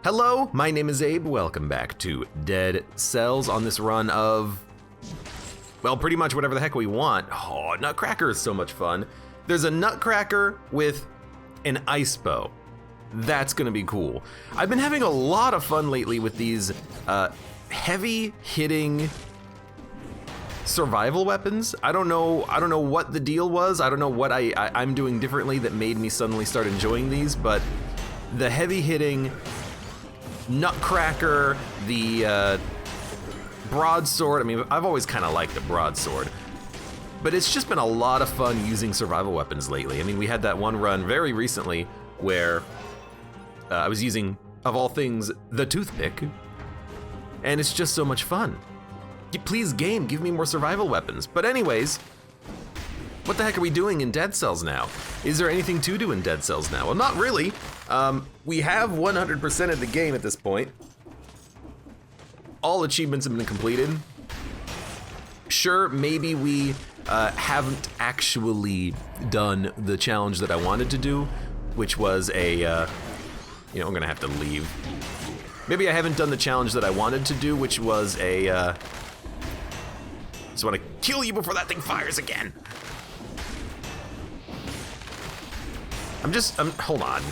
Hello, my name is Abe. Welcome back to Dead Cells on this run of, well, pretty much whatever the heck we want. Oh, Nutcracker is so much fun. There's a Nutcracker with an ice bow. That's gonna be cool. I've been having a lot of fun lately with these heavy hitting survival weapons. I don't know what the deal was. I don't know what I'm doing differently that made me suddenly start enjoying these, but the heavy hitting Nutcracker, the broadsword. I mean, I've always kind of liked the broadsword, but it's just been a lot of fun using survival weapons lately. I mean, we had that one run very recently where I was using, of all things, the Toothpick, and it's just so much fun. Please, game, give me more survival weapons. But anyways, what the heck are we doing in Dead Cells now? Is there anything to do in Dead Cells now? Well, not really. We have 100% of the game at this point. All achievements have been completed. Sure, maybe we haven't actually done the challenge that I wanted to do, which was a, I'm gonna have to leave. Maybe I haven't done the challenge that I wanted to do, which was a, just wanna kill you before that thing fires again. Hold on.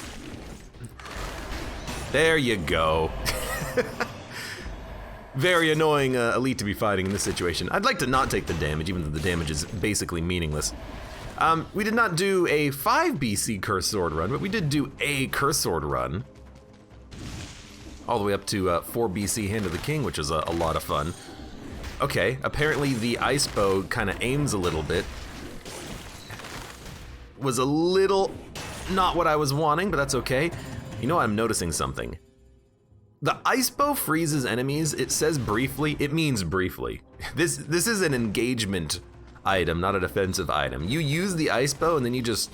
There you go. Very annoying elite to be fighting in this situation. I'd like to not take the damage, even though the damage is basically meaningless. We did not do a 5 BC Curse Sword run, but we did do a Curse Sword run. All the way up to 4 BC Hand of the King, which is a lot of fun. Okay, apparently the ice bow kind of aims a little bit. Was a little not what I was wanting, but that's okay. You know, I'm noticing something. The ice bow freezes enemies. It says briefly, it means briefly. This is an engagement item, not a defensive item. You use the ice bow and then you just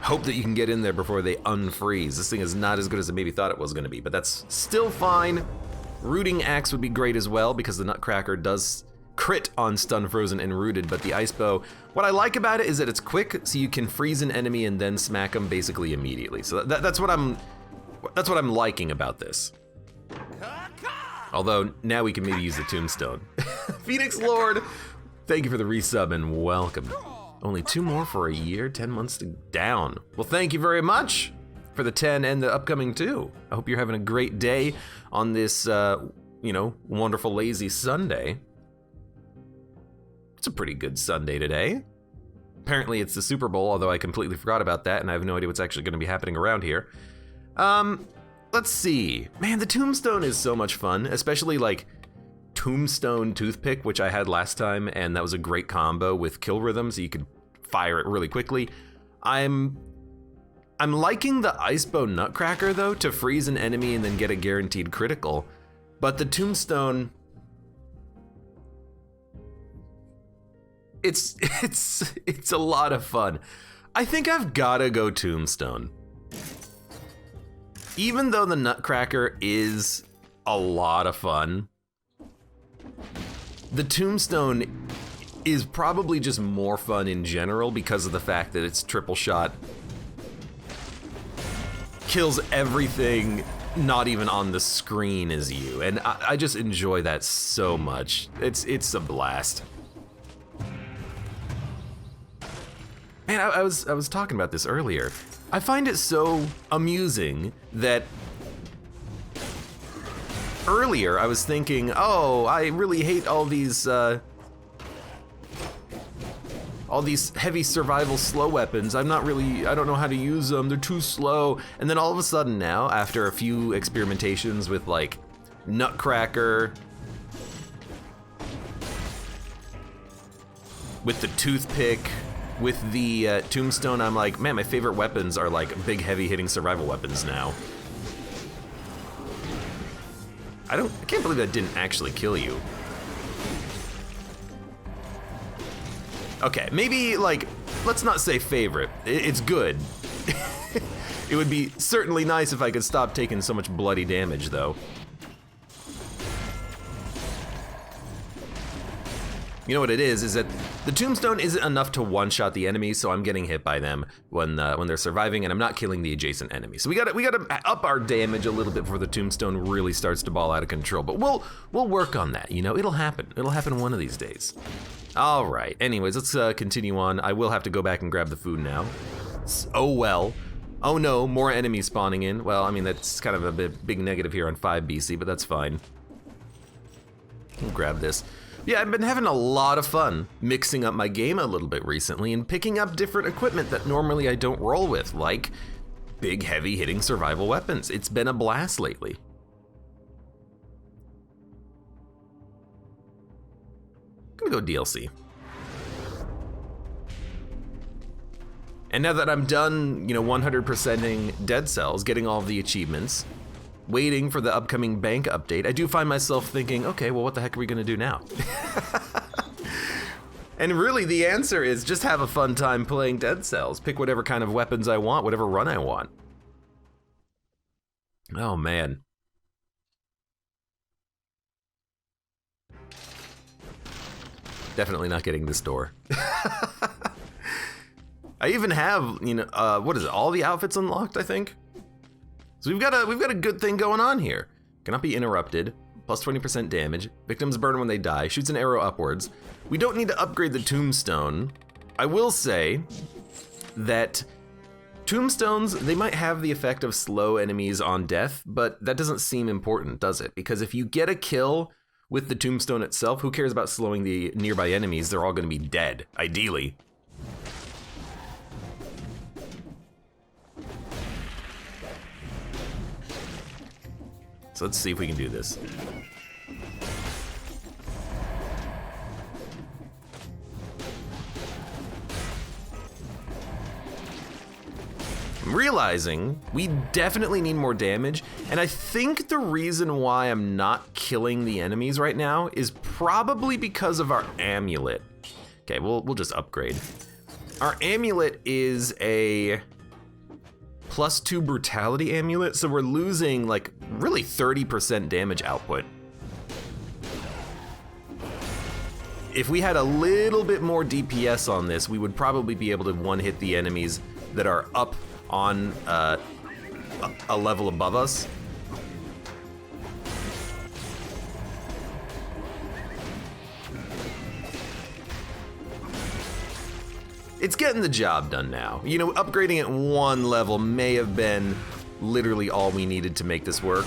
hope that you can get in there before they unfreeze. This thing is not as good as I maybe thought it was gonna be, but that's still fine. Rooting axe would be great as well because the Nutcracker does crit on stun, frozen, and rooted, but the ice bow, what I like about it is that it's quick, so you can freeze an enemy and then smack them basically immediately. So that's what I'm liking about this. Although now we can maybe use the tombstone. Phoenix Lord, thank you for the resub and welcome. Only 2 more for a year, 10 months to down. Well, thank you very much for the 10 and the upcoming 2. I hope you're having a great day on this, wonderful lazy Sunday. It's a pretty good Sunday today. Apparently it's the Super Bowl, although I completely forgot about that and I have no idea what's actually gonna be happening around here. Let's see. Man, the tombstone is so much fun, especially like tombstone toothpick, which I had last time, and that was a great combo with kill rhythm, so you could fire it really quickly. I'm liking the ice bow Nutcracker though, to freeze an enemy and then get a guaranteed critical, but the tombstone, it's a lot of fun. I think I've gotta go tombstone. Even though the Nutcracker is a lot of fun, the tombstone is probably just more fun in general because of the fact that it's triple shot. Kills everything not even on the screen as you, and I just enjoy that so much. It's a blast. Man, I was talking about this earlier. I find it so amusing that earlier I was thinking, oh, I really hate all these heavy survival slow weapons. I don't know how to use them, they're too slow. And then all of a sudden now, after a few experimentations with like Nutcracker, with the Toothpick, with the tombstone, I'm like, man, my favorite weapons are like big, heavy hitting survival weapons now. I can't believe that didn't actually kill you. Okay, maybe like, let's not say favorite. It's good. It would be certainly nice if I could stop taking so much bloody damage though. You know what it is that the tombstone isn't enough to one-shot the enemies, so I'm getting hit by them when they're surviving, and I'm not killing the adjacent enemies. So we gotta up our damage a little bit before the tombstone really starts to ball out of control. But we'll work on that. You know, it'll happen. It'll happen one of these days. All right. Anyways, let's continue on. I will have to go back and grab the food now. Oh well. Oh no, more enemies spawning in. Well, I mean that's kind of a big negative here on 5 BC, but that's fine. I'll grab this. Yeah, I've been having a lot of fun mixing up my game a little bit recently and picking up different equipment that normally I don't roll with, like big, heavy hitting survival weapons. It's been a blast lately. I'm gonna go DLC. And now that I'm done, 100%ing Dead Cells, getting all of the achievements, waiting for the upcoming bank update, I do find myself thinking, okay, well, what the heck are we gonna do now? And really the answer is just have a fun time playing Dead Cells. Pick whatever kind of weapons I want, whatever run I want. Oh man. Definitely not getting this door. I even have, what is it? All the outfits unlocked, I think. So we've got a good thing going on here. Cannot be interrupted. Plus 20% damage. Victims burn when they die. Shoots an arrow upwards. We don't need to upgrade the tombstone. I will say that tombstones, they might have the effect of slow enemies on death, but that doesn't seem important, does it? Because if you get a kill with the tombstone itself, who cares about slowing the nearby enemies? They're all gonna be dead, ideally. So let's see if we can do this. I'm realizing we definitely need more damage, and I think the reason why I'm not killing the enemies right now is probably because of our amulet. Okay, we'll just upgrade. Our amulet is a +2 brutality amulet, so we're losing like really 30% damage output. If we had a little bit more DPS on this, we would probably be able to one-hit the enemies that are up on a level above us. It's getting the job done now. Upgrading it 1 level may have been literally all we needed to make this work.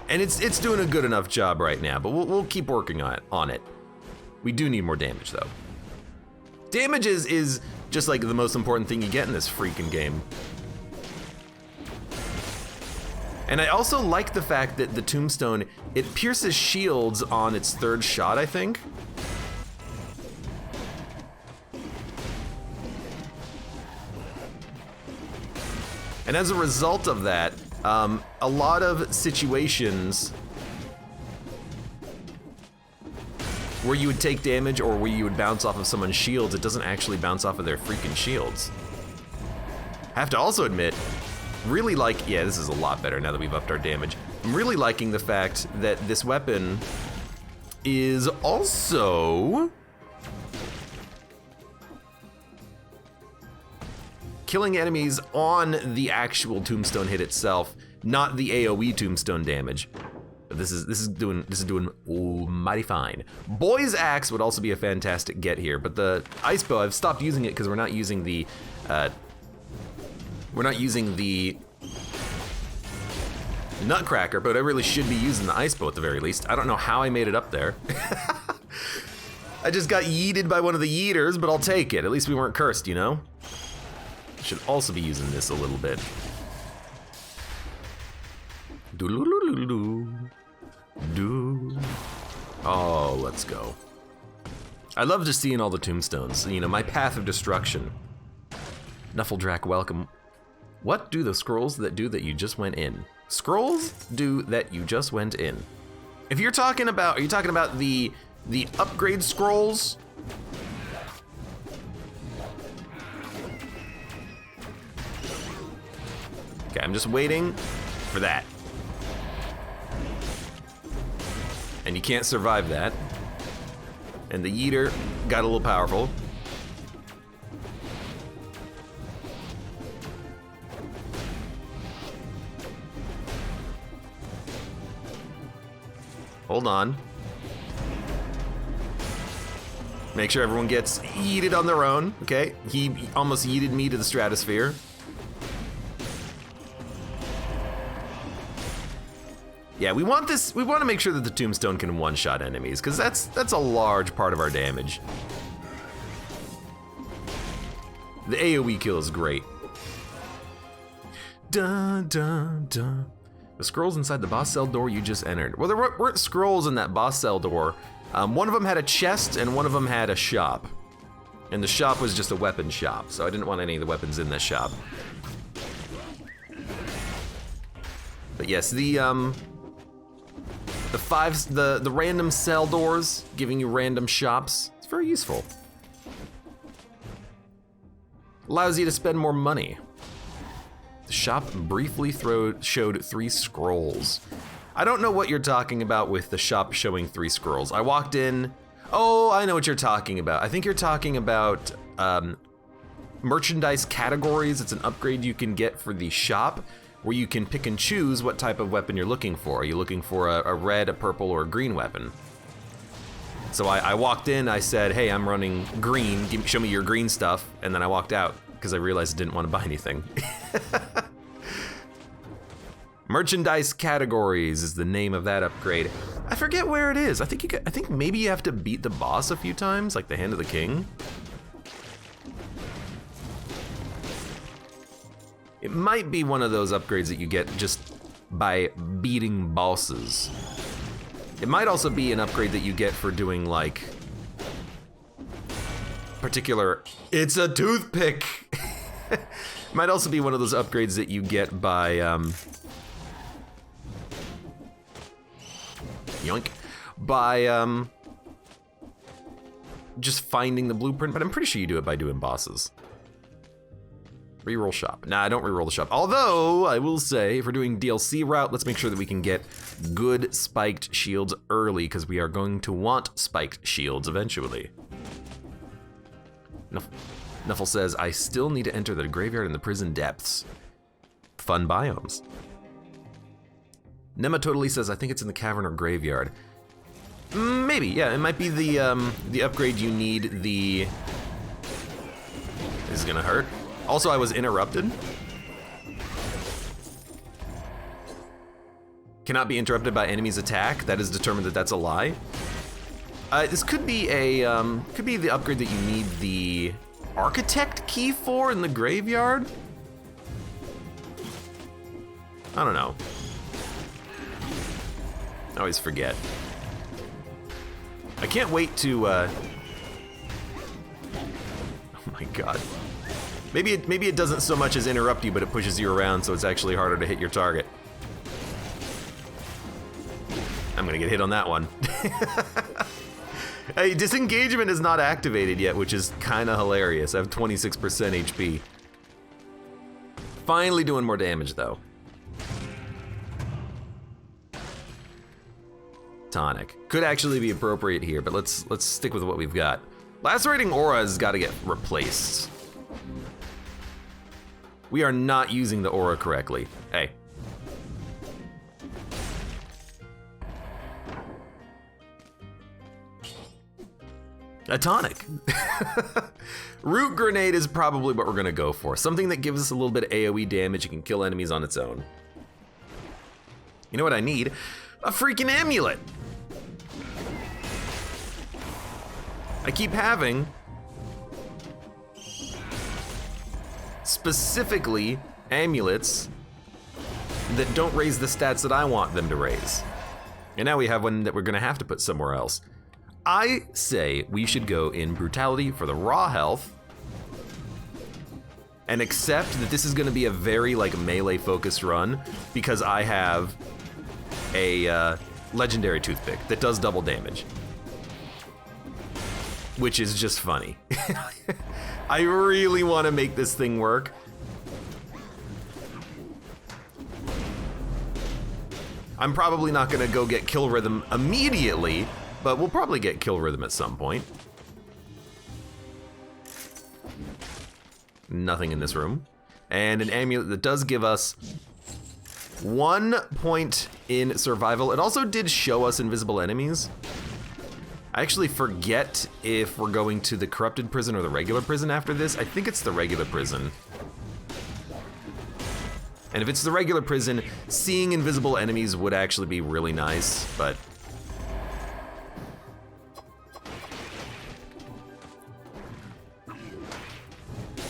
And it's doing a good enough job right now, but we'll keep working on it. We do need more damage though. Damage is just like the most important thing you get in this freaking game. And I also like the fact that the tombstone, it pierces shields on its 3rd shot, I think. And as a result of that, a lot of situations where you would take damage or where you would bounce off of someone's shields, it doesn't actually bounce off of their freaking shields. I have to also admit, really yeah, this is a lot better now that we've upped our damage. I'm really liking the fact that this weapon is also killing enemies on the actual tombstone hit itself, not the AoE tombstone damage. But this is doing mighty fine. Boy's Axe would also be a fantastic get here, but the ice bow, I've stopped using it because we're not using the Nutcracker, but I really should be using the ice bow at the very least. I don't know how I made it up there. I just got yeeted by one of the yeeters, but I'll take it. At least we weren't cursed, Should also be using this a little bit. Oh, let's go. I love just seeing all the tombstones. My path of destruction. Nuffledrak, welcome. What do the scrolls that do that you just went in? Scrolls do that you just went in. If you're talking about, are you talking about the upgrade scrolls? Okay, I'm just waiting for that. And you can't survive that. And the yeeter got a little powerful. Hold on. Make sure everyone gets yeeted on their own, okay? He almost yeeted me to the stratosphere. Yeah, we want to make sure that the tombstone can one-shot enemies, because that's a large part of our damage. The AoE kill is great. Dun, dun, dun. The scrolls inside the boss cell door you just entered. Well, there weren't scrolls in that boss cell door. One of them had a chest and one of them had a shop. And the shop was just a weapon shop, so I didn't want any of the weapons in that shop. But yes, the random cell doors giving you random shops, it's very useful. Allows you to spend more money. The shop briefly showed 3 scrolls. I don't know what you're talking about with the shop showing 3 scrolls. I walked in. Oh, I know what you're talking about. I think you're talking about merchandise categories. It's an upgrade you can get for the shop where you can pick and choose what type of weapon you're looking for. Are you looking for a red, a purple, or a green weapon? So I walked in, I said, hey, I'm running green, show me your green stuff, and then I walked out because I realized I didn't want to buy anything. Merchandise categories is the name of that upgrade. I forget where it is. I think maybe you have to beat the boss a few times, like the Hand of the King. It might be one of those upgrades that you get just by beating bosses. It might also be an upgrade that you get for doing like particular, it's a toothpick. Might also be one of those upgrades that you get by yoink, by just finding the blueprint, but I'm pretty sure you do it by doing bosses. Reroll shop. Nah, I don't reroll the shop. Although, I will say, if we're doing DLC route, let's make sure that we can get good spiked shields early, because we are going to want spiked shields eventually. Nuffle says, I still need to enter the graveyard in the prison depths. Fun biomes. Nema totally says, I think it's in the cavern or graveyard. Maybe, yeah, it might be the upgrade you need, the... This is gonna hurt. Also, I was interrupted. Cannot be interrupted by enemy's attack. That is determined that that's a lie. This could be the upgrade that you need the architect key for in the graveyard. I don't know. I always forget. I can't wait to. Oh my god. Maybe it doesn't so much as interrupt you, but it pushes you around, so it's actually harder to hit your target. I'm gonna get hit on that one. Hey, disengagement is not activated yet, which is kinda hilarious. I have 26% HP. Finally doing more damage though. Tonic. Could actually be appropriate here, but let's stick with what we've got. Lacerating Aura has gotta get replaced. We are not using the aura correctly. Hey. A tonic. Root Grenade is probably what we're gonna go for. Something that gives us a little bit of AoE damage and can kill enemies on its own. You know what I need? A freaking amulet. I keep having specifically amulets that don't raise the stats that I want them to raise. And now we have one that we're gonna have to put somewhere else. I say we should go in Brutality for the raw health and accept that this is gonna be a very like melee focused run because I have a legendary Toothpick that does double damage. Which is just funny. I really want to make this thing work. I'm probably not gonna go get kill rhythm immediately, but we'll probably get kill rhythm at some point. Nothing in this room. And an amulet that does give us 1 point in survival. It also did show us invisible enemies. I actually forget if we're going to the corrupted prison or the regular prison after this. I think it's the regular prison. And if it's the regular prison, seeing invisible enemies would actually be really nice, but...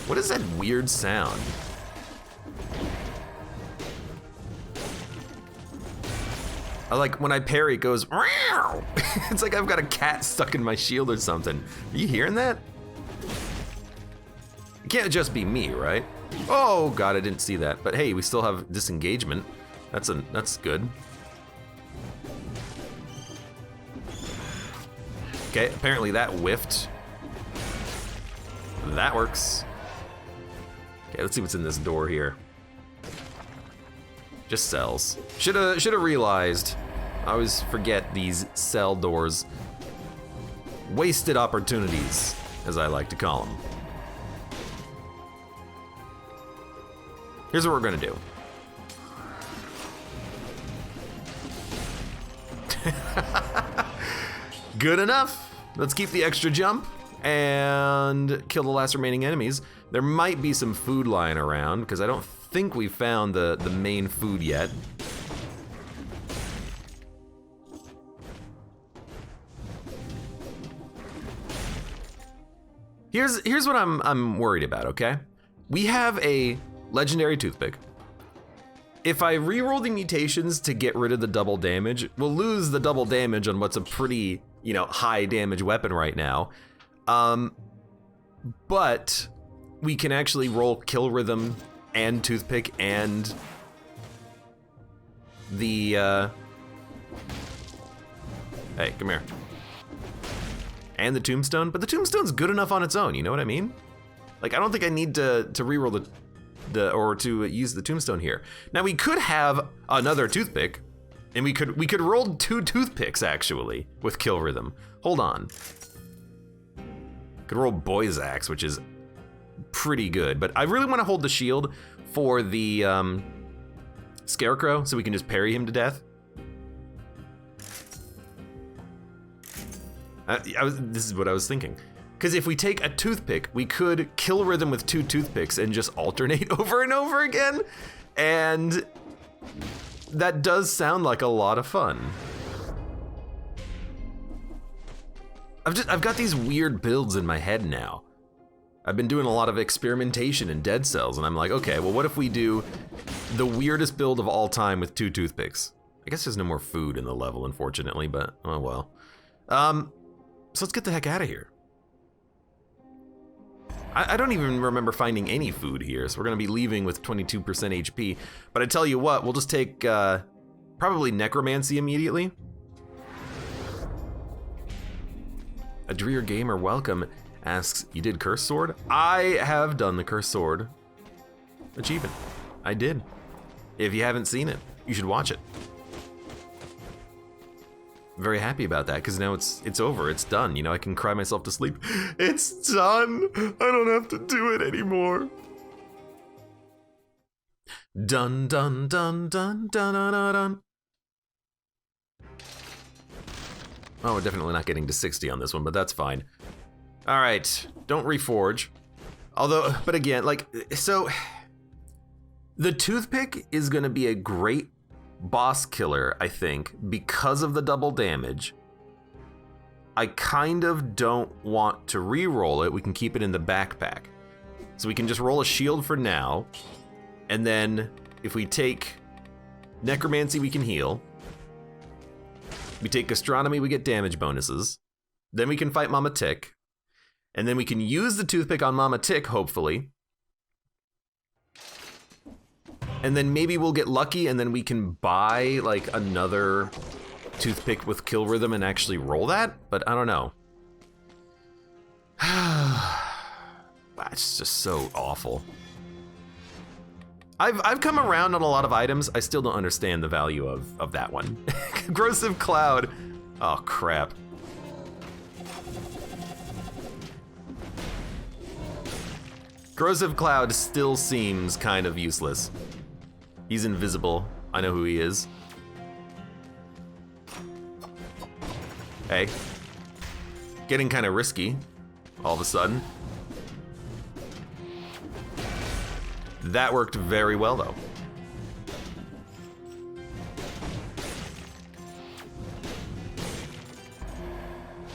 What is that weird sound? I like when I parry, it goes, meow. It's like I've got a cat stuck in my shield or something. Are you hearing that? It can't just be me, right? Oh God, I didn't see that. But hey, we still have disengagement. That's good. Okay, apparently that whiffed. That works. Okay, let's see what's in this door here. Just cells. Shoulda realized. I always forget these cell doors. Wasted opportunities, as I like to call them. Here's what we're gonna do. Good enough. Let's keep the extra jump and kill the last remaining enemies. There might be some food lying around because I don't think we found the main food yet. Here's what I'm worried about, okay? We have a legendary toothpick. If I reroll the mutations to get rid of the double damage, we'll lose the double damage on what's a pretty, high damage weapon right now. But we can actually roll kill rhythm and toothpick and the hey, come here. And the tombstone, but the tombstone's good enough on its own, you know what I mean? Like, I don't think I need to reroll or to use the tombstone here. Now we could have another toothpick, and we could roll 2 toothpicks actually with kill rhythm. Hold on. Could roll Boy's Axe, which is pretty good, but I really want to hold the shield for the Scarecrow so we can just parry him to death. This is what I was thinking. Because if we take a toothpick, we could kill rhythm with 2 toothpicks and just alternate over and over again. And that does sound like a lot of fun. I've got these weird builds in my head now. I've been doing a lot of experimentation in Dead Cells, and I'm like, okay, well, what if we do the weirdest build of all time with 2 toothpicks? I guess there's no more food in the level, unfortunately, but oh well. So let's get the heck out of here. I don't even remember finding any food here, so we're gonna be leaving with 22% HP. But I tell you what, we'll just take probably necromancy immediately. A Dreer Gamer welcome asks, you did Curse Sword? I have done the Curse Sword achievement. I did. If you haven't seen it, you should watch it. Very happy about that because now it's over, it's done. I can cry myself to sleep. It's done. I don't have to do it anymore. Dun dun dun dun dun dun dun dun. Oh, we're definitely not getting to 60 on this one, but that's fine. All right, don't reforge. Although, but again, so the toothpick is gonna be a great boss killer, I think, because of the double damage. I kind of don't want to re-roll it. We can keep it in the backpack. So we can just roll a shield for now. And then if we take necromancy, we can heal. We take gastronomy, we get damage bonuses. Then we can fight Mama Tick. And then we can use the toothpick on Mama Tick, hopefully. And then maybe we'll get lucky and then we can buy another toothpick with kill rhythm and actually roll that, but I don't know. It's just so awful. I've come around on a lot of items. I still don't understand the value of that one. Corrosive cloud. Oh, crap. Corrosive cloud still seems kind of useless. He's invisible. I know who he is. Hey. Getting kind of risky all of a sudden. That worked very well though.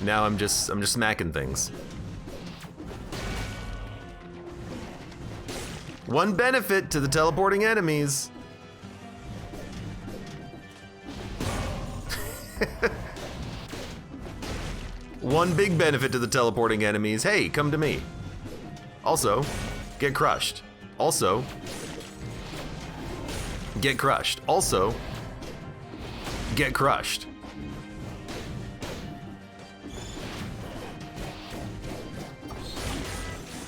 Now I'm just smacking things. One benefit to the teleporting enemies. One big benefit to the teleporting enemies. Hey, come to me. Also, get crushed. Also, get crushed. Also, get crushed.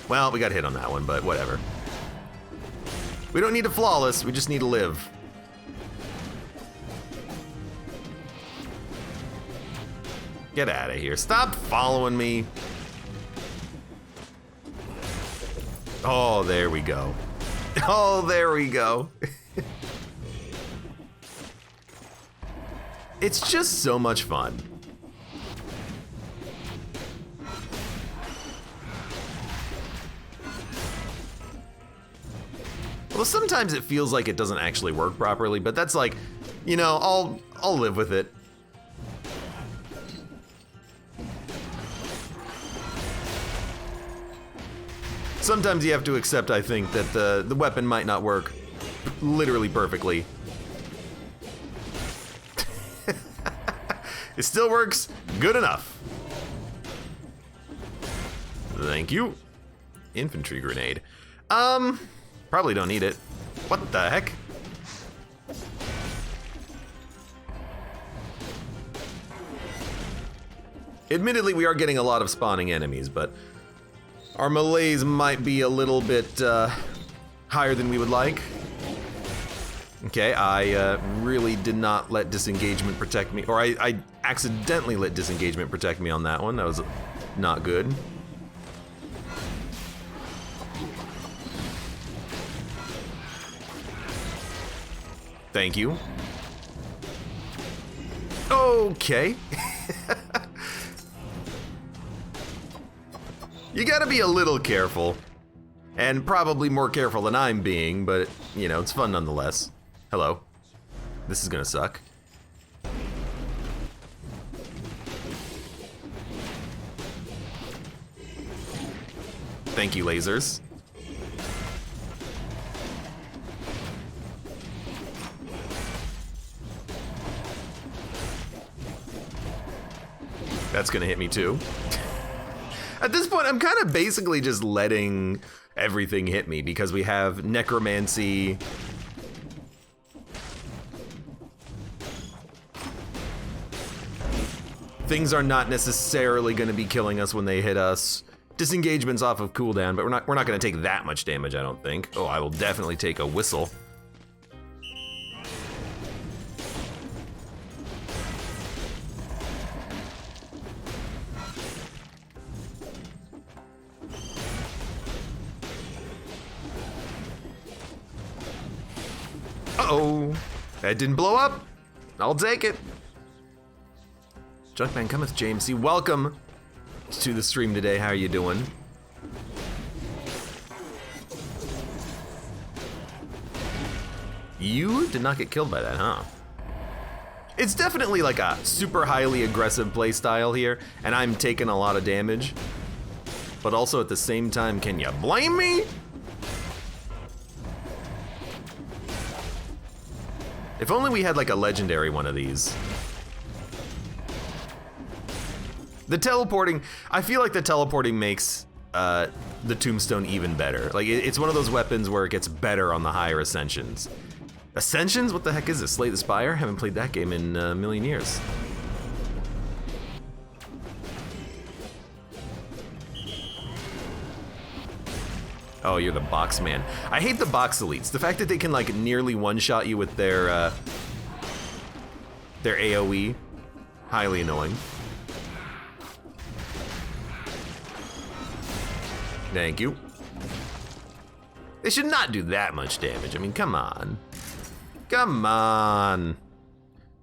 Well, we got hit on that one, but whatever. We don't need to flawless, we just need to live. Get out of here. Stop following me. Oh, there we go. Oh, there we go. It's just so much fun. Well, sometimes it feels like it doesn't actually work properly, but that's like, you know, I'll live with it. Sometimes you have to accept, I think, that the weapon might not work literally perfectly. It still works good enough. Thank you. Infantry grenade. Probably don't need it. What the heck? Admittedly, we are getting a lot of spawning enemies, but our malaise might be a little bit higher than we would like. Okay, I really did not let disengagement protect me, or I accidentally let disengagement protect me on that one. That was not good. Thank you. Okay. You gotta be a little careful. And probably more careful than I'm being, but, you know, it's fun nonetheless. Hello. This is gonna suck. Thank you, lasers. That's gonna hit me too. At this point, I'm kind of basically just letting everything hit me because we have necromancy. Things are not necessarily going to be killing us when they hit us. Disengagement's off of cooldown, but we're not going to take that much damage, I don't think. Oh, I will definitely take a whistle. Uh-oh, that didn't blow up. I'll take it. Junkman cometh, James C. Welcome to the stream today. How are you doing? You did not get killed by that, huh? It's definitely like a super highly aggressive playstyle here, and I'm taking a lot of damage. But also at the same time, can you blame me? If only we had like a legendary one of these. The teleporting, I feel like the teleporting makes the tombstone even better. Like it's one of those weapons where it gets better on the higher ascensions. Ascensions? What the heck is this? Slay the Spire? Haven't played that game in a million years. Oh, you're the box man. I hate the box elites. The fact that they can like nearly one-shot you with their AoE, highly annoying. Thank you. They should not do that much damage. I mean, come on. Come on.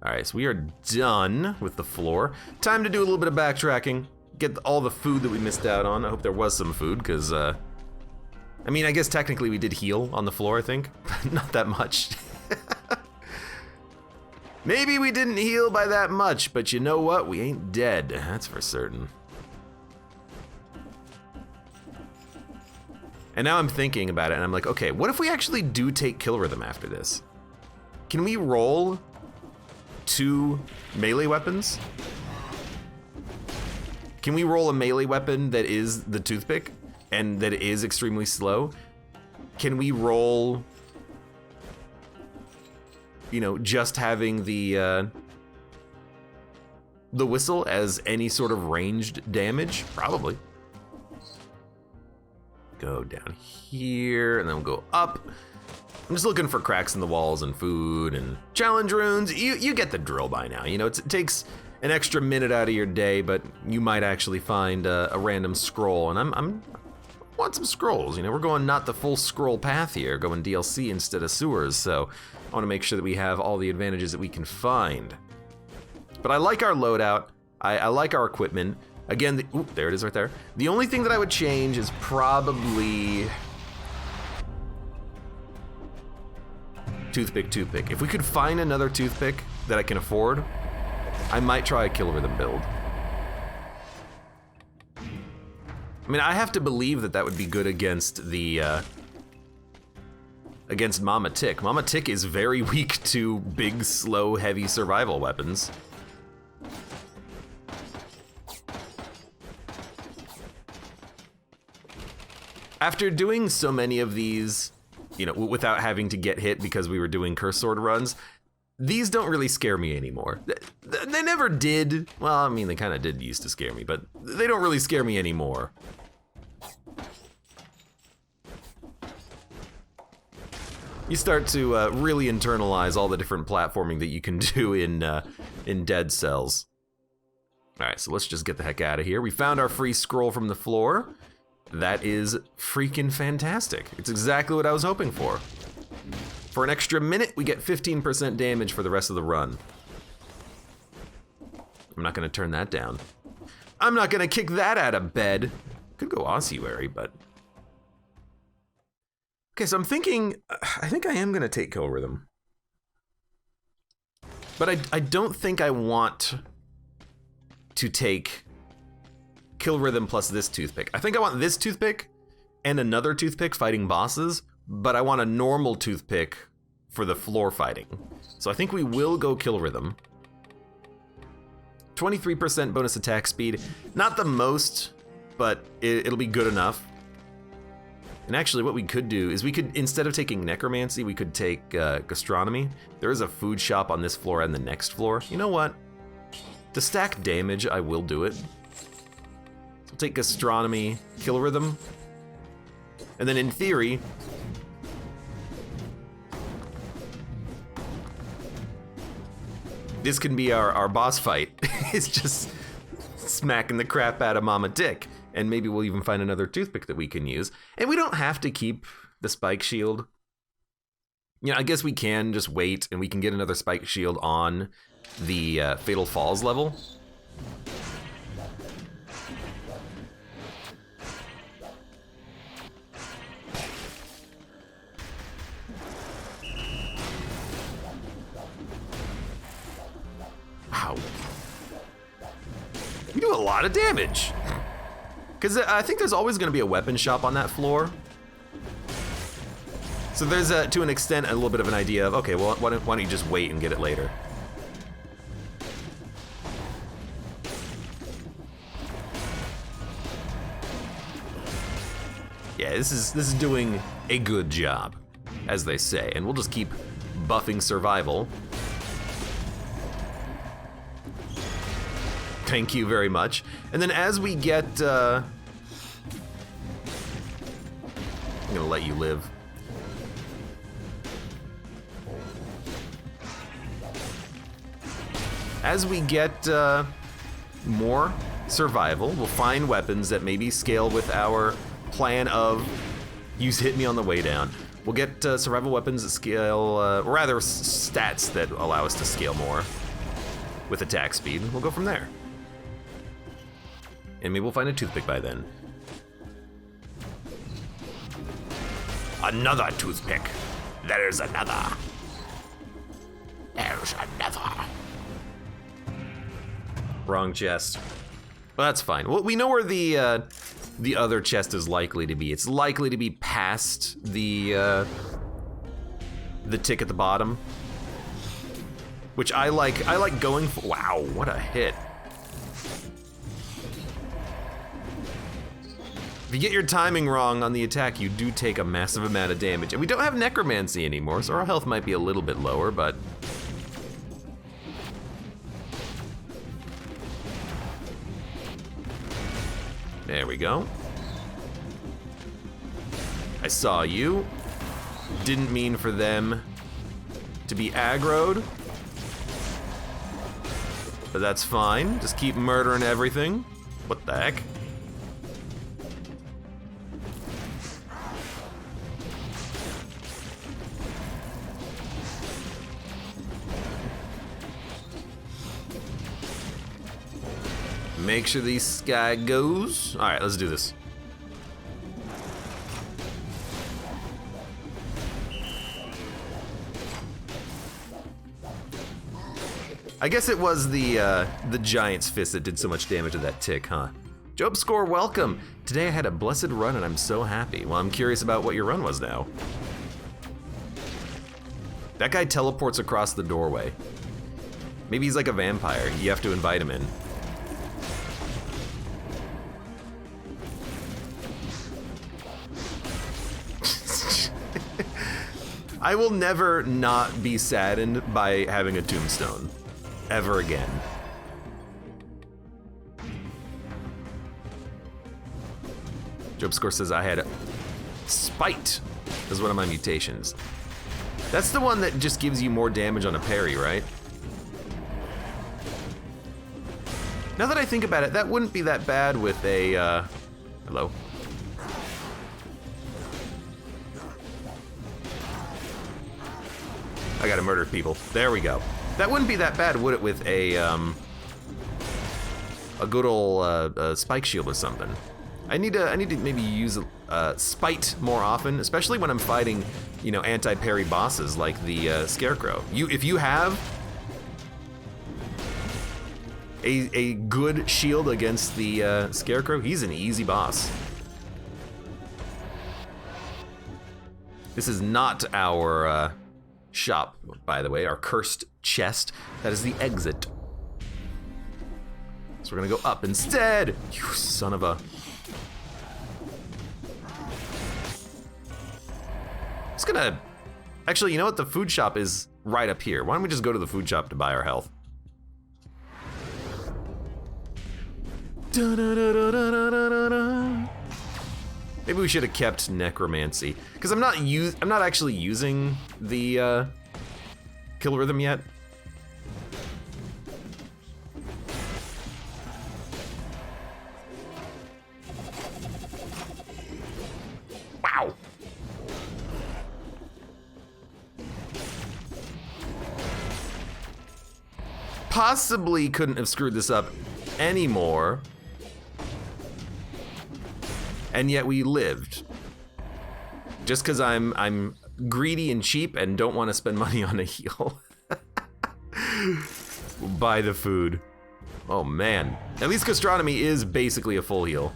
All right, so we are done with the floor. Time to do a little bit of backtracking. Get all the food that we missed out on. I hope there was some food, because, I mean, I guess technically we did heal on the floor, I think. Not that much. Maybe we didn't heal by that much, but you know what? We ain't dead, that's for certain. And now I'm thinking about it, and I'm like, okay, what if we actually do take kill rhythm after this? Can we roll 2 melee weapons? Can we roll a melee weapon that is the toothpick and that is extremely slow? Can we roll, you know, just having the whistle as any sort of ranged damage? Probably. Go down here, and then we'll go up. I'm just looking for cracks in the walls and food and challenge runes. You get the drill by now. You know, it takes an extra minute out of your day, but you might actually find a random scroll, and I want some scrolls. You know, we're going not the full scroll path here, going DLC instead of sewers, so I want to make sure that we have all the advantages that we can find. But I like our loadout. I like our equipment. Again, ooh, there it is right there. The only thing that I would change is probably toothpick. If we could find another toothpick that I can afford, I might try a kill rhythm build. I mean, I have to believe that that would be good against the against Mama Tick. Mama Tick is very weak to big, slow, heavy survival weapons. After doing so many of these, you know, without having to get hit because we were doing curse sword runs, these don't really scare me anymore. They never did. Well, I mean, they kind of did used to scare me, but they don't really scare me anymore. You start to really internalize all the different platforming that you can do in Dead Cells. All right, so let's just get the heck out of here. We found our free scroll from the floor. That is freaking fantastic. It's exactly what I was hoping for. For an extra minute, we get 15% damage for the rest of the run. I'm not gonna turn that down. I'm not gonna kick that out of bed. Could go ossuary, but... Okay, so I'm thinking, I think I am gonna take kill rhythm. But I don't think I want to take kill rhythm plus this toothpick. I think I want this toothpick and another toothpick fighting bosses, but I want a normal toothpick for the floor fighting. So I think we will go kill rhythm. 23% bonus attack speed. Not the most, but it'll be good enough. And actually what we could do is we could, instead of taking necromancy, we could take gastronomy. There is a food shop on this floor and the next floor. You know what? To stack damage, I will do it. So take gastronomy, kill rhythm, and then in theory, this can be our boss fight. It's just smacking the crap out of Mama Dick. And maybe we'll even find another toothpick that we can use. And we don't have to keep the spike shield. You know, I guess we can just wait and we can get another spike shield on the Fatal Falls level. Wow. We do a lot of damage. Because I think there's always going to be a weapon shop on that floor. So there's, to an extent, a little bit of an idea of, okay, well, why don't you just wait and get it later? Yeah, this is doing a good job, as they say. And we'll just keep buffing survival. Thank you very much. And then as we get I'm gonna let you live. As we get more survival, we'll find weapons that maybe scale with our plan of use hit me on the way down. We'll get survival weapons that scale, or rather stats that allow us to scale more with attack speed. We'll go from there. And maybe we'll find a toothpick by then. Another toothpick. There's another. There's another. Wrong chest. Well, that's fine. Well, we know where the other chest is likely to be. It's likely to be past the tick at the bottom, which I like. I like going for. Wow, what a hit! If you get your timing wrong on the attack, you do take a massive amount of damage. And we don't have necromancy anymore, so our health might be a little bit lower, but. There we go. I saw you. Didn't mean for them to be aggroed. But that's fine. Just keep murdering everything. What the heck? Make sure the sky goes. All right, let's do this. I guess it was the giant's fist that did so much damage to that tick, huh? Job Score, welcome. Today I had a blessed run and I'm so happy. Well, I'm curious about what your run was now. That guy teleports across the doorway. Maybe he's like a vampire. You have to invite him in. I will never not be saddened by having a tombstone. Ever again. Job Score says I had Spite as one of my mutations. That's the one that just gives you more damage on a parry, right? Now that I think about it, that wouldn't be that bad with a, hello? I gotta murder people. There we go. That wouldn't be that bad, would it, with a good old spike shield or something. I need to maybe use Spite more often, especially when I'm fighting, you know, anti-parry bosses like the Scarecrow. If you have a good shield against the Scarecrow, he's an easy boss. This is not our shop, by the way, our cursed chest. That is the exit. So we're gonna go up instead. You son of a. It's gonna. Actually, you know what? The food shop is right up here. Why don't we just go to the food shop to buy our health? Maybe we should have kept necromancy, because I'm not actually using the kill rhythm yet. Wow. Possibly couldn't have screwed this up anymore. And yet we lived. Just because I'm greedy and cheap and don't want to spend money on a heal. Buy the food. Oh man. At least gastronomy is basically a full heal.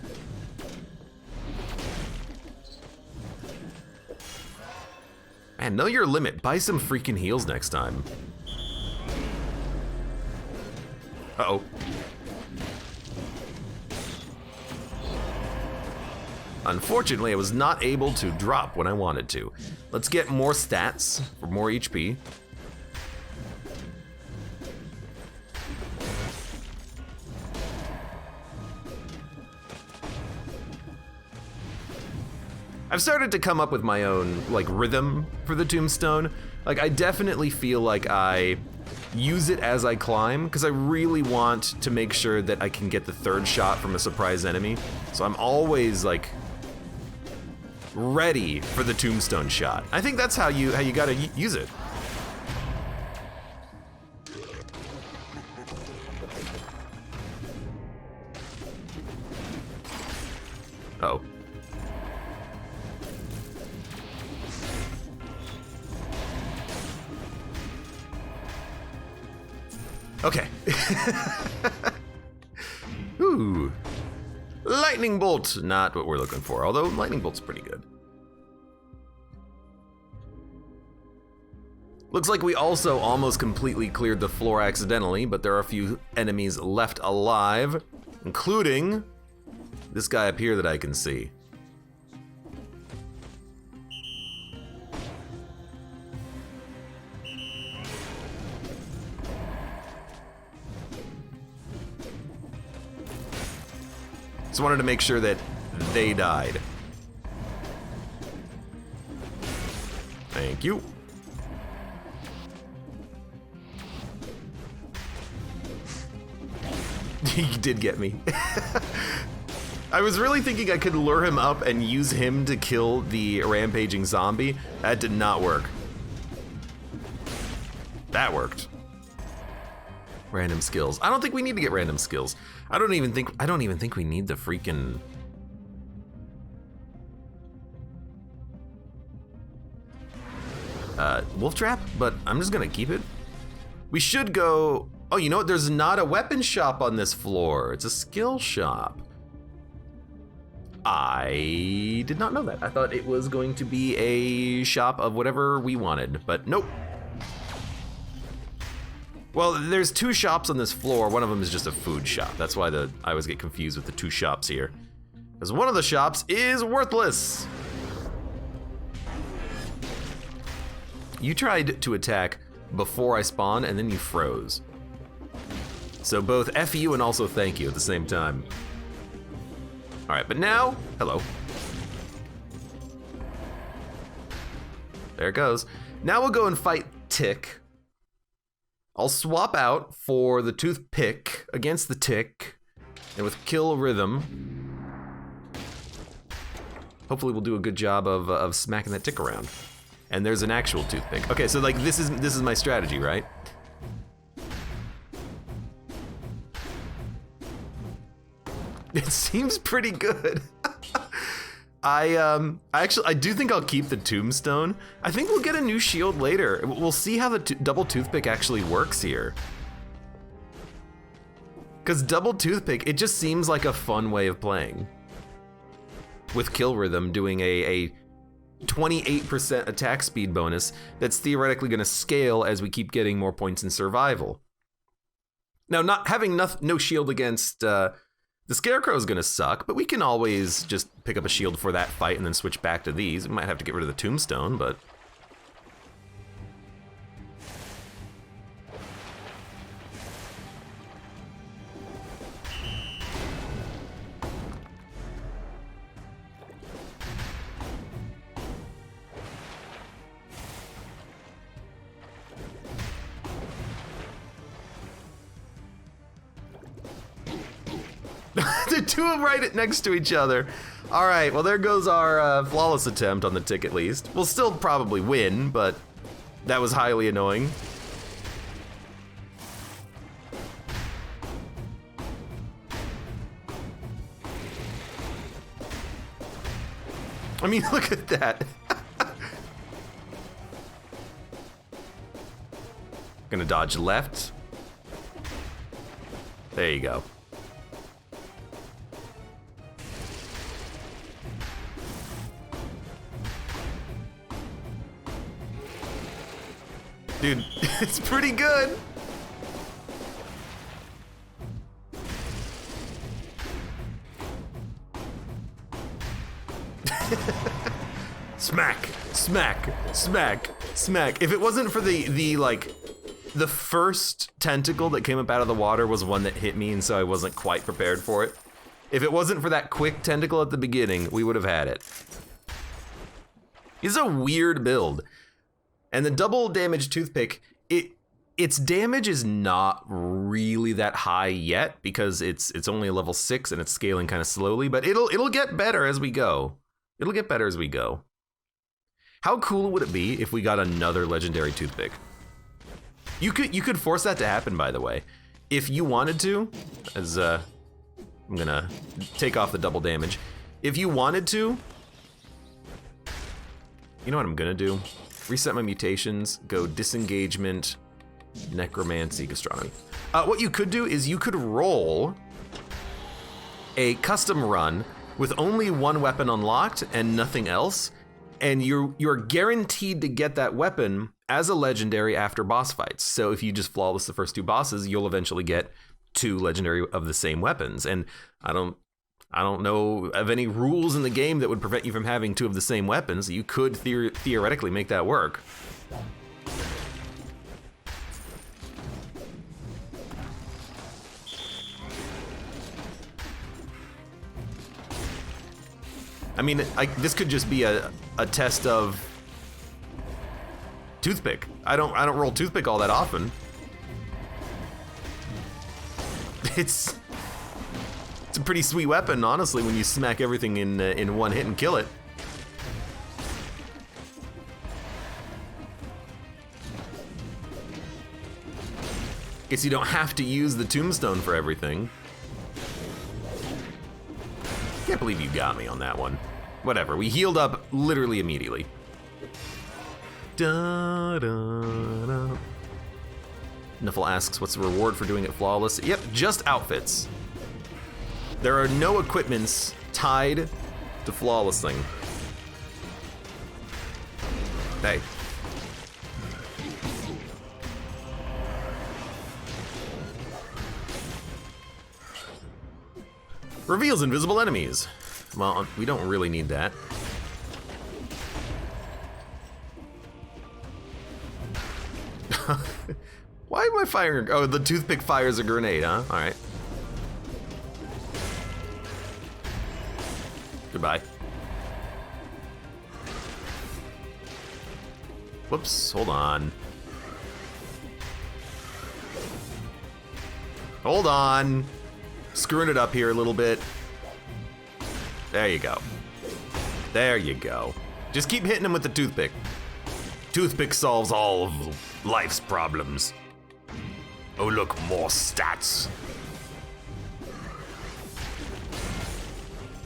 Man, know your limit. Buy some freaking heals next time. Uh-oh. Unfortunately, I was not able to drop when I wanted to. Let's get more stats for more HP. I've started to come up with my own like rhythm for the tombstone. Like I definitely feel like I use it as I climb because I really want to make sure that I can get the third shot from a surprise enemy. So I'm always like ready for the tombstone shot. I think that's how you gotta use it. Oh. Okay. Ooh. Lightning bolt, not what we're looking for, although lightning bolt's pretty good. Looks like we also almost completely cleared the floor accidentally, but there are a few enemies left alive, including this guy up here that I can see. Just wanted to make sure that they died. Thank you. He did get me. I was really thinking I could lure him up and use him to kill the rampaging zombie. That did not work. That worked. Random skills. I don't think we need to get random skills. I don't even think we need the freaking wolf trap, but I'm just gonna keep it. We should go. Oh, you know what? There's not a weapon shop on this floor. It's a skill shop. I did not know that. I thought it was going to be a shop of whatever we wanted, but nope. Well, there's two shops on this floor. One of them is just a food shop. That's why I always get confused with the two shops here. Because one of the shops is worthless. You tried to attack before I spawned and then you froze. So both F you and also thank you at the same time. All right, but now, hello. There it goes. Now we'll go and fight Tick. I'll swap out for the Toothpick against the Tick, and with kill rhythm, hopefully we'll do a good job of smacking that Tick around. And there's an actual Toothpick. Okay, so like this is my strategy, right? It seems pretty good. I do think I'll keep the tombstone. I think we'll get a new shield later. We'll see how the double toothpick actually works here. Because double toothpick, it just seems like a fun way of playing. With kill rhythm doing a 28% attack speed bonus that's theoretically gonna scale as we keep getting more points in survival. Now, not having no shield against the Scarecrow is gonna suck, but we can always just pick up a shield for that fight and then switch back to these. We might have to get rid of the tombstone, but... The two of them right next to each other. All right, well there goes our flawless attempt on the Tick at least. We'll still probably win, but that was highly annoying. I mean, look at that. Gonna dodge left. There you go. Dude, it's pretty good. Smack, smack, smack, smack. If it wasn't for the first tentacle that came up out of the water was one that hit me, and so I wasn't quite prepared for it. If it wasn't for that quick tentacle at the beginning, we would have had it. It's a weird build. And the double damage Toothpick, its damage is not really that high yet because it's only a level 6 and it's scaling kind of slowly, but it'll get better as we go. It'll get better as we go. How cool would it be if we got another legendary Toothpick? You could force that to happen, by the way. If you wanted to, as I'm gonna take off the double damage. If you wanted to, you know what I'm gonna do? Reset my mutations, go disengagement, necromancy, gastronomy. What you could do is you could roll a custom run with only one weapon unlocked and nothing else, and you're guaranteed to get that weapon as a legendary after boss fights. So if you just flawless the first 2 bosses, you'll eventually get 2 legendary of the same weapons. And I don't know of any rules in the game that would prevent you from having 2 of the same weapons. You could theoretically make that work. I mean, this could just be a test of Toothpick. I don't roll Toothpick all that often. It's a pretty sweet weapon, honestly, when you smack everything in one hit and kill it. Guess you don't have to use the tombstone for everything. Can't believe you got me on that one. Whatever, we healed up literally immediately. Da, da, da. Niffle asks, what's the reward for doing it flawless? Yep, just outfits. There are no equipments tied to flawlessing. Hey. Reveals invisible enemies. Well, we don't really need that. Why am I firing? Oh, the Toothpick fires a grenade, huh? All right. Goodbye. Whoops, hold on. Hold on. Screwing it up here a little bit. There you go. There you go. Just keep hitting him with the Toothpick. Toothpick solves all of life's problems. Oh look, more stats.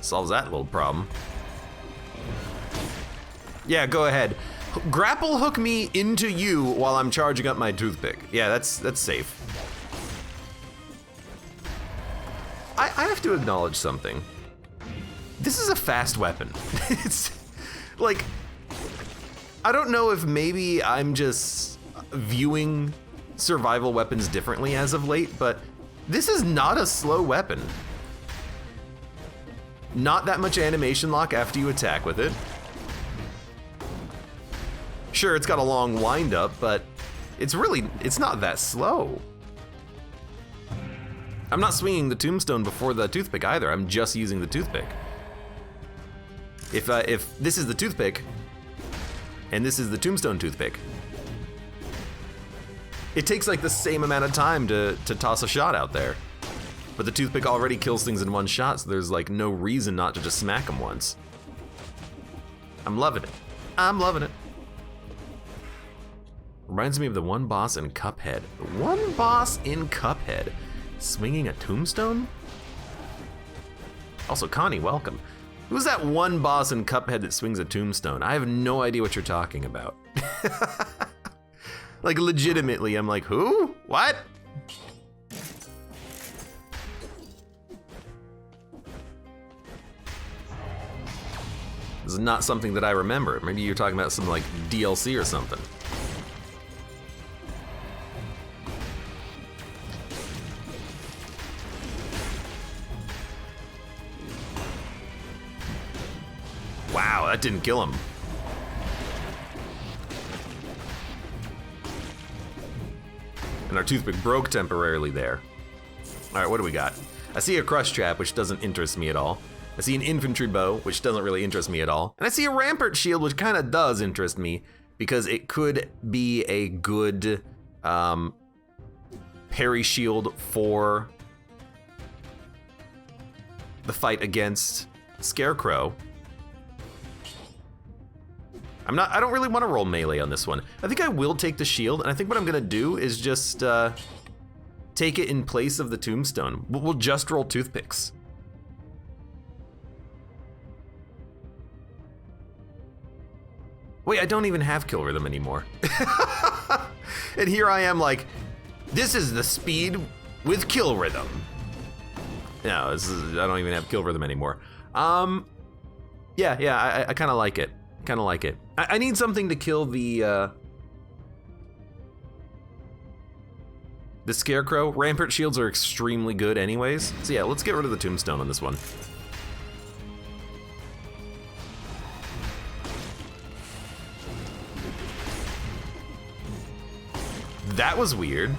Solves that little problem. Yeah, go ahead. Grapple hook me into you while I'm charging up my Toothpick. Yeah, that's safe. I have to acknowledge something. This is a fast weapon. It's like, I don't know if maybe I'm just viewing survival weapons differently as of late, but this is not a slow weapon. Not that much animation lock after you attack with it. Sure, it's got a long wind up, but it's not that slow. I'm not swinging the tombstone before the Toothpick either. I'm just using the Toothpick. If this is the Toothpick, and this is the tombstone Toothpick, it takes like the same amount of time to toss a shot out there. But the Toothpick already kills things in one shot, so there's like no reason not to just smack them once. I'm loving it. I'm loving it. Reminds me of the one boss in Cuphead. The one boss in Cuphead. Swinging a tombstone? Also, Connie, welcome. Who's that one boss in Cuphead that swings a tombstone? I have no idea what you're talking about. Like, legitimately, I'm like, who? What? This is not something that I remember. Maybe you're talking about some, like, DLC or something. Wow, that didn't kill him. And our Toothpick broke temporarily there. All right, what do we got? I see a crush trap, which doesn't interest me at all. I see an infantry bow, which doesn't really interest me at all. And I see a rampart shield, which kind of does interest me because it could be a good parry shield for the fight against Scarecrow. I don't really want to roll melee on this one. I think I will take the shield, and I think what I'm gonna do is just take it in place of the tombstone. We'll just roll toothpicks. Wait, I don't even have kill rhythm anymore. And here I am like, this is the speed with kill rhythm. No, I don't even have kill rhythm anymore. Yeah, I kind of like it. Kind of like it. I need something to kill the Scarecrow. Rampart shields are extremely good anyways. So yeah, let's get rid of the tombstone on this one. That was weird.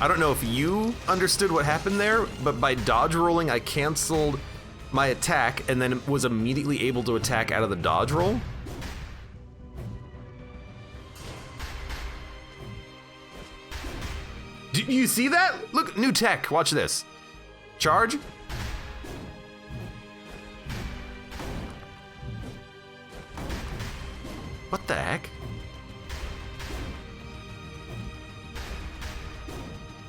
I don't know if you understood what happened there, but by dodge rolling, I canceled my attack and then was immediately able to attack out of the dodge roll. Do you see that? Look, new tech, watch this. Charge. What the heck?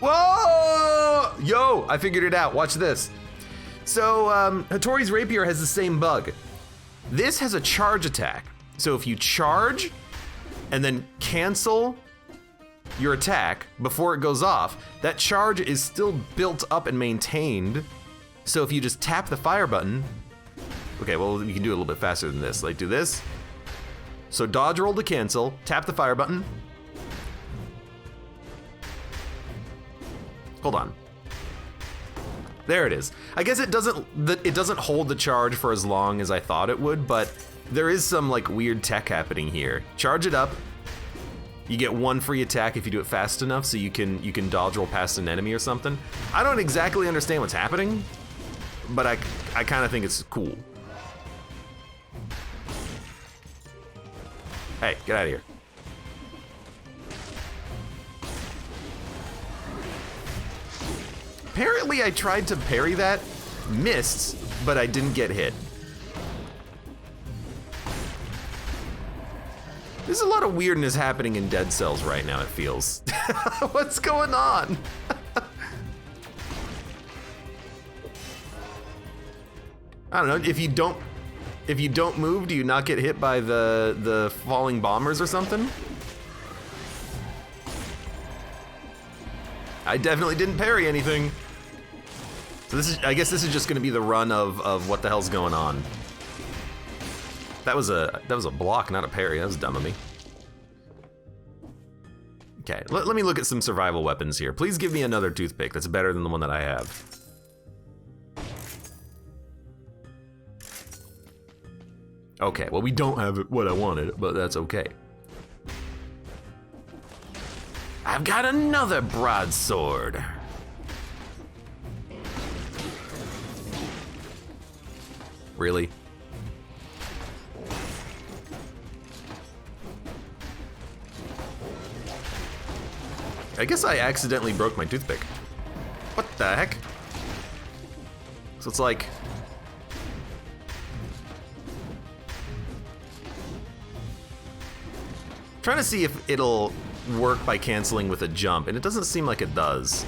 Whoa! Yo, I figured it out, watch this. So, Hattori's Rapier has the same bug. This has a charge attack. So if you charge and then cancel your attack before it goes off, that charge is still built up and maintained. So if you just tap the fire button, okay, well, you can do it a little bit faster than this. Like do this. So dodge roll to cancel, tap the fire button. Hold on. There it is. I guess it doesn't hold the charge for as long as I thought it would, but there is some like weird tech happening here. Charge it up. You get one free attack if you do it fast enough, so you can dodge roll past an enemy or something. I don't exactly understand what's happening, but I kind of think it's cool. Hey, get out of here. Apparently I tried to parry that, missed, but I didn't get hit. There's a lot of weirdness happening in Dead Cells right now, it feels. What's going on? I don't know, if you don't move, do you not get hit by the falling bombers or something? I definitely didn't parry anything. So I guess this is just gonna be the run of what the hell's going on. That was a block, not a parry. That was dumb of me. Okay, let me look at some survival weapons here. Please give me another toothpick that's better than the one that I have. Okay, well we don't have what I wanted, but that's okay. I've got another broadsword. Really? I guess I accidentally broke my toothpick. What the heck? So it's like... trying to see if it'll work by canceling with a jump, and it doesn't seem like it does.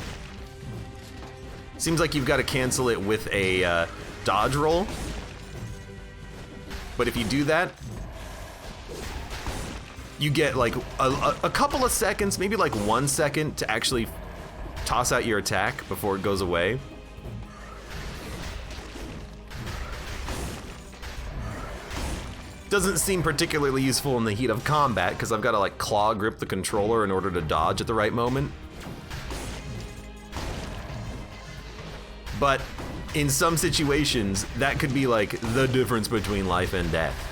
Seems like you've got to cancel it with a dodge roll. But if you do that, you get like a couple of seconds, maybe like 1 second to actually toss out your attack before it goes away. Doesn't seem particularly useful in the heat of combat because I've got to like claw grip the controller in order to dodge at the right moment. But in some situations, that could be like the difference between life and death.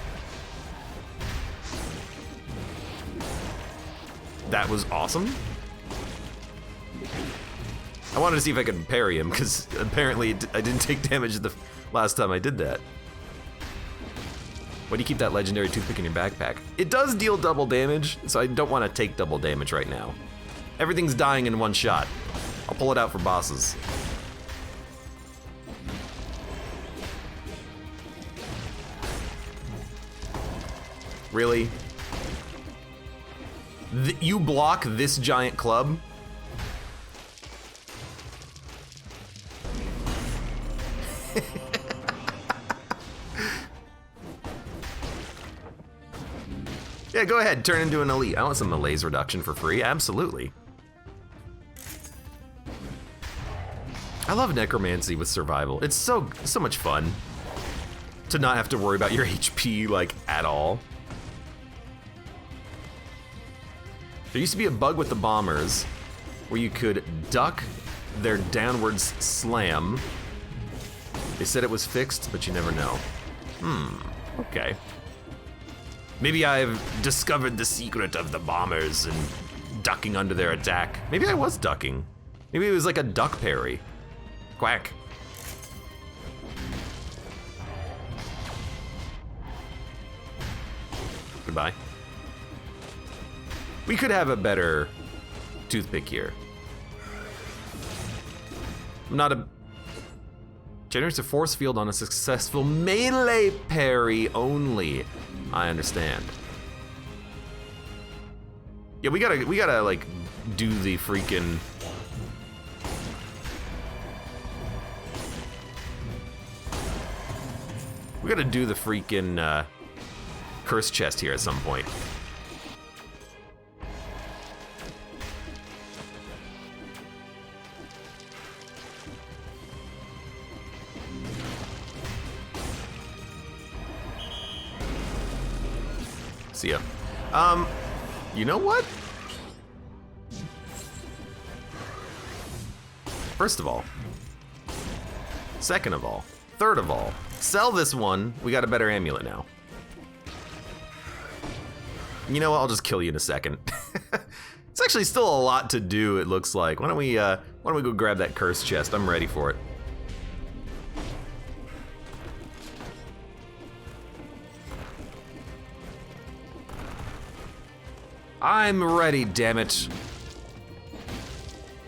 That was awesome. I wanted to see if I could parry him because apparently I didn't take damage last time I did that. Why do you keep that legendary toothpick in your backpack? It does deal double damage, so I don't want to take double damage right now. Everything's dying in one shot. I'll pull it out for bosses. Really? You block this giant club? Yeah, go ahead, turn into an elite. I want some malaise reduction for free, absolutely. I love necromancy with survival. It's so much fun to not have to worry about your HP, like, at all. There used to be a bug with the bombers where you could duck their downwards slam. They said it was fixed, but you never know. Okay. Maybe I've discovered the secret of the bombers and ducking under their attack. Maybe I was ducking. Maybe it was like a duck parry. Quack. Goodbye. We could have a better toothpick here. I'm not a... Generates a force field on a successful melee parry only. I understand. Yeah, we gotta like do the freaking... We gotta do the freaking curse chest here at some point. See ya. You know what? First of all. Second of all. Third of all. Sell this one. We got a better amulet now. You know what? I'll just kill you in a second. It's actually still a lot to do, it looks like. Why don't we go grab that curse chest? I'm ready for it. I'm ready, damn it.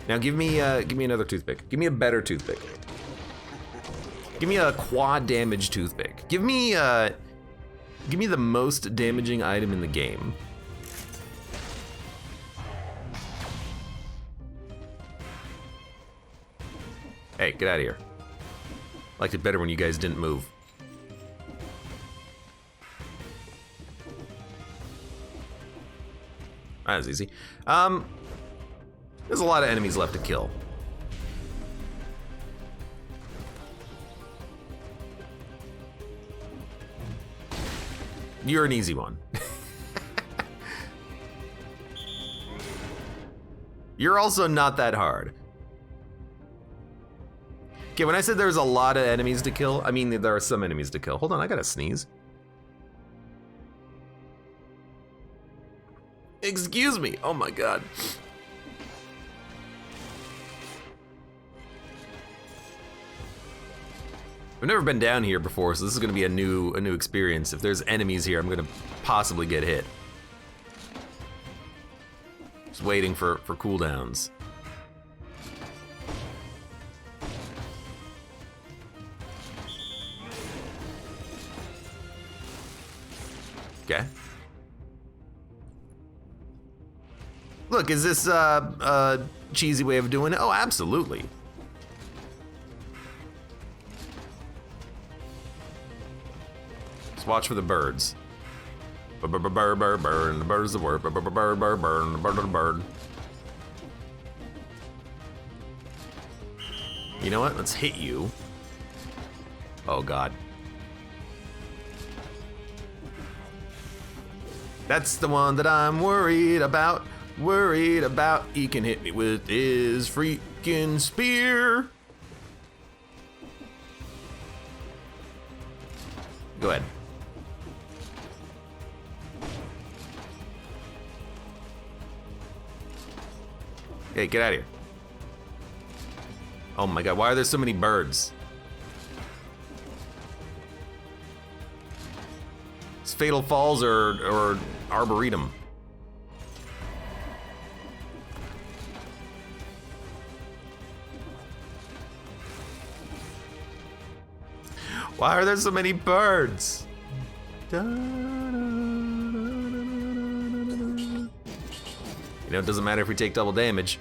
Now give me another toothpick. Give me a better toothpick. Give me a quad damage toothpick. Give me the most damaging item in the game. Hey, get out of here. Liked it better when you guys didn't move. That was easy. There's a lot of enemies left to kill. You're an easy one. You're also not that hard. Okay, when I said there's a lot of enemies to kill, I mean there are some enemies to kill. Hold on, I gotta sneeze. Excuse me, oh my god. I've never been down here before, so this is gonna be a new experience. If there's enemies here, I'm gonna possibly get hit. Just waiting for cooldowns. Okay. Look, is this a cheesy way of doing it? Oh, absolutely. Just watch for the birds. Burn, the bird's the word. Burn, the bird, the bird. You know what? Let's hit you. Oh God. That's the one that I'm worried about. Worried about. He can hit me with his freaking spear. Go ahead. Hey, get out of here. Oh my god, why are there so many birds? Fatal Falls or Arboretum. Why are there so many birds? You know, it doesn't matter if we take double damage.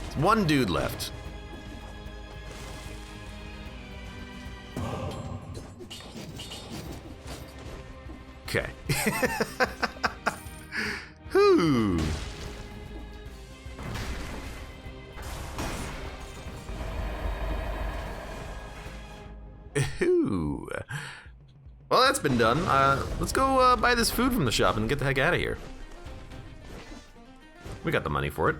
There's one dude left. Okay. Whew. Ooh. Well, that's been done. Let's go buy this food from the shop and get the heck out of here. We got the money for it.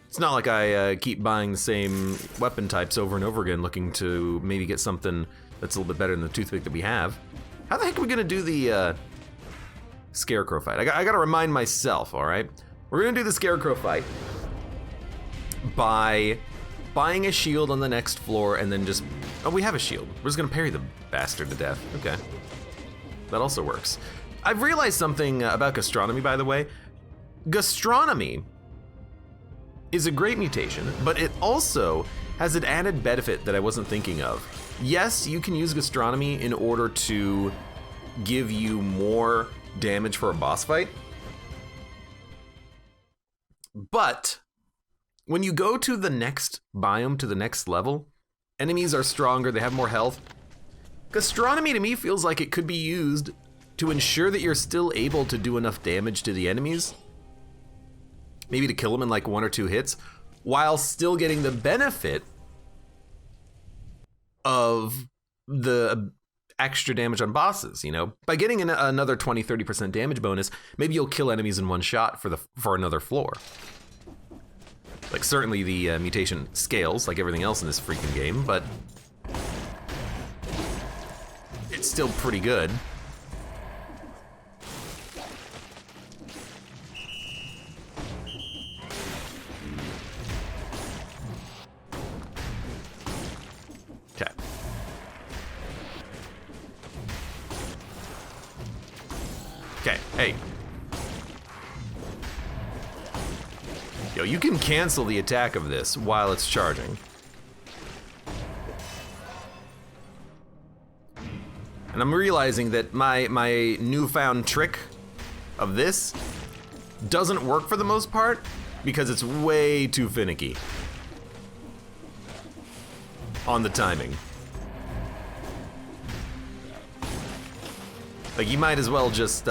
It's not like I keep buying the same weapon types over and over again, looking to maybe get something that's a little bit better than the toothpick that we have. How the heck are we gonna do the scarecrow fight? I gotta remind myself, all right? We're gonna do the scarecrow fight by buying a shield on the next floor and then just, oh, we have a shield. We're just gonna parry the bastard to death. Okay, that also works. I've realized something about gastronomy, by the way. Gastronomy is a great mutation, but it also has an added benefit that I wasn't thinking of. Yes, you can use gastronomy in order to give you more damage for a boss fight, but when you go to the next biome, to the next level, enemies are stronger, they have more health. Gastronomy to me feels like it could be used to ensure that you're still able to do enough damage to the enemies, maybe to kill them in like 1 or 2 hits, while still getting the benefit of the extra damage on bosses, you know? By getting another 20-30% damage bonus, maybe you'll kill enemies in one shot for another floor. Like, certainly the mutation scales, like everything else in this freaking game, but it's still pretty good. Okay. Okay, hey. Yo, you can cancel the attack of this while it's charging. And I'm realizing that my newfound trick of this doesn't work for the most part because it's way too finicky on the timing. Like, you might as well just,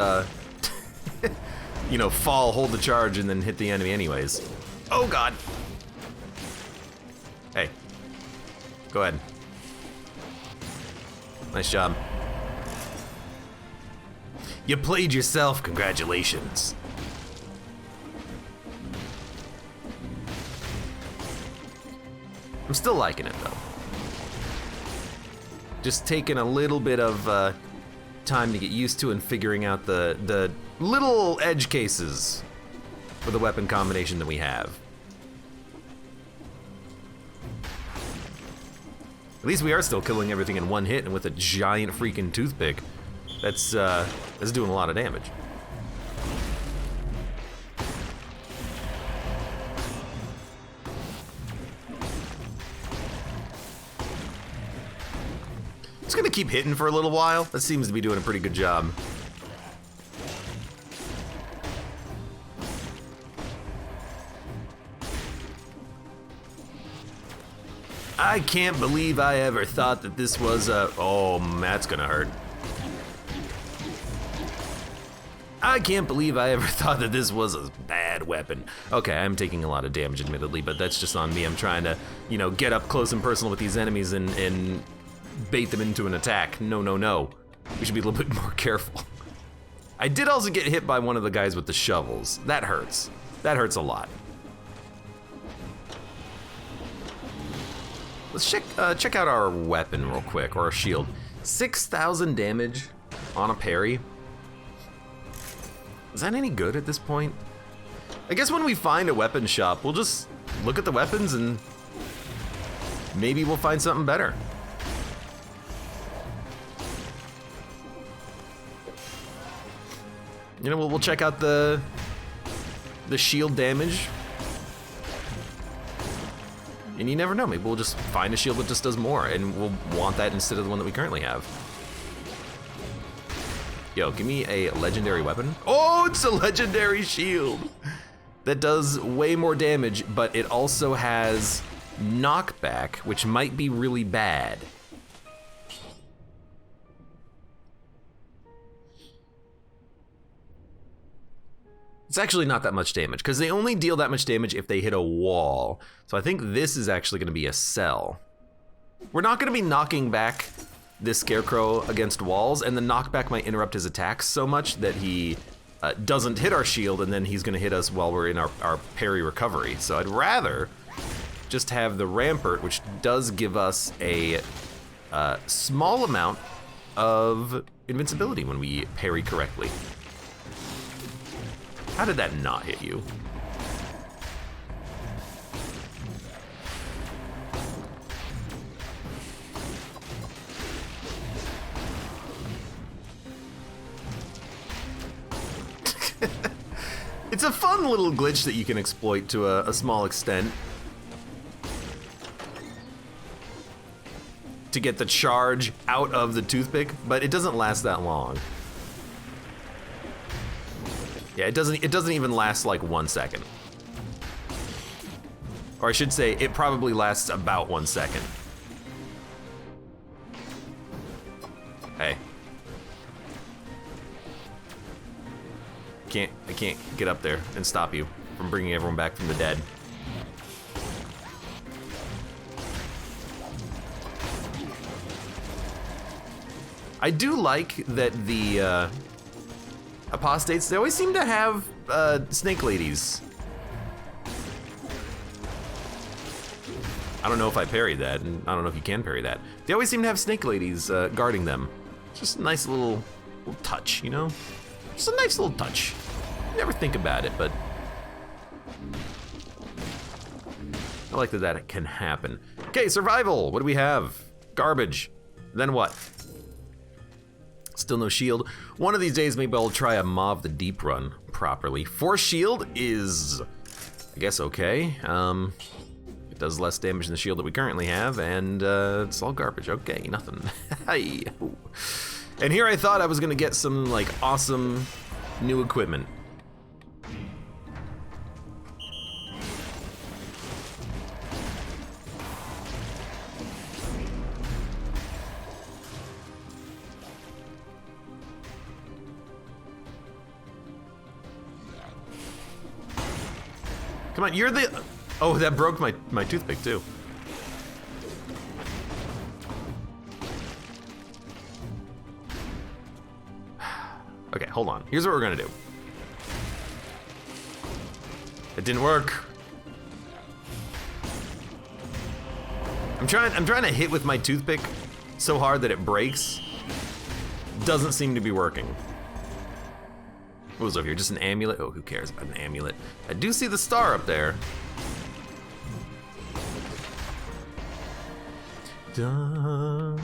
you know, fall, hold the charge, and then hit the enemy anyways. Oh god! Hey. Go ahead. Nice job. You played yourself, congratulations. I'm still liking it though. Just taking a little bit of time to get used to and figuring out the little edge cases for the weapon combination that we have. At least we are still killing everything in one hit and with a giant freaking toothpick. That's doing a lot of damage. Just gonna keep hitting for a little while. That seems to be doing a pretty good job. I can't believe I ever thought that this was a... Oh, that's gonna hurt. I can't believe I ever thought that this was a bad weapon. Okay, I'm taking a lot of damage admittedly, but that's just on me. I'm trying to, you know, get up close and personal with these enemies and bait them into an attack. No, no, no. We should be a little bit more careful. I did also get hit by one of the guys with the shovels. That hurts. That hurts a lot. Let's check out our weapon real quick, or our shield. 6,000 damage on a parry. Is that any good at this point? I guess when we find a weapon shop, we'll just look at the weapons and maybe we'll find something better. You know, we'll check out the shield damage. And you never know, maybe we'll just find a shield that just does more, and we'll want that instead of the one that we currently have. Yo, give me a legendary weapon. Oh, it's a legendary shield! That does way more damage, but it also has knockback, which might be really bad. It's actually not that much damage, because they only deal that much damage if they hit a wall. So I think this is actually gonna be a cell. We're not gonna be knocking back this scarecrow against walls, and the knockback might interrupt his attacks so much that he doesn't hit our shield, and then he's gonna hit us while we're in our parry recovery. So I'd rather just have the rampart, which does give us a small amount of invincibility when we parry correctly. How did that not hit you? It's a fun little glitch that you can exploit to a small extent. To get the charge out of the toothpick, but it doesn't last that long. Yeah, it doesn't even last like 1 second. Or I should say, it probably lasts about 1 second. Hey. I can't get up there and stop you from bringing everyone back from the dead. I do like that the apostates, they always seem to have snake ladies. I don't know if I parried that, and I don't know if you can parry that. They always seem to have snake ladies guarding them. Just a nice little touch, you know? Just a nice little touch. You never think about it, but I like that can happen. Okay, survival. What do we have? Garbage. Then what? Still no shield. One of these days, maybe I'll try a Maw the Deep run properly. 4 shield is, I guess, okay. It does less damage than the shield that we currently have, and it's all garbage. Okay, nothing. Hey. And here I thought I was gonna get some like awesome new equipment. Come on, you're the... Oh, that broke my toothpick too. Okay, hold on. Here's what we're gonna do. It didn't work. I'm trying to hit with my toothpick so hard that it breaks. Doesn't seem to be working. What was over here? Just an amulet? Oh, who cares about an amulet? I do see the star up there. Dun.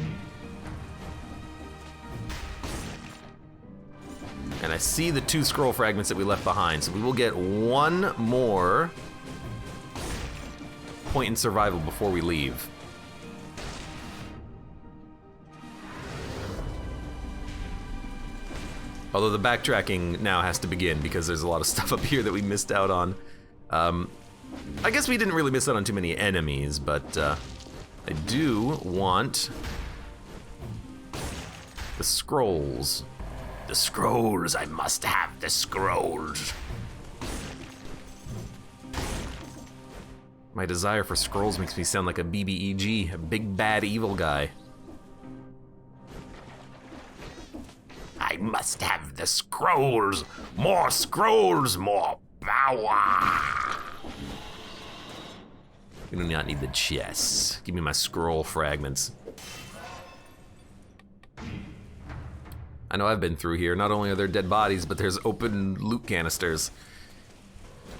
And I see the 2 scroll fragments that we left behind, so we will get 1 more point in survival before we leave. Although the backtracking now has to begin because there's a lot of stuff up here that we missed out on. I guess we didn't really miss out on too many enemies, but I do want the scrolls. The scrolls, I must have the scrolls. My desire for scrolls makes me sound like a BBEG, a big bad evil guy. I must have the scrolls, more power. We do not need the chests. Give me my scroll fragments. I know I've been through here. Not only are there dead bodies, but there's open loot canisters.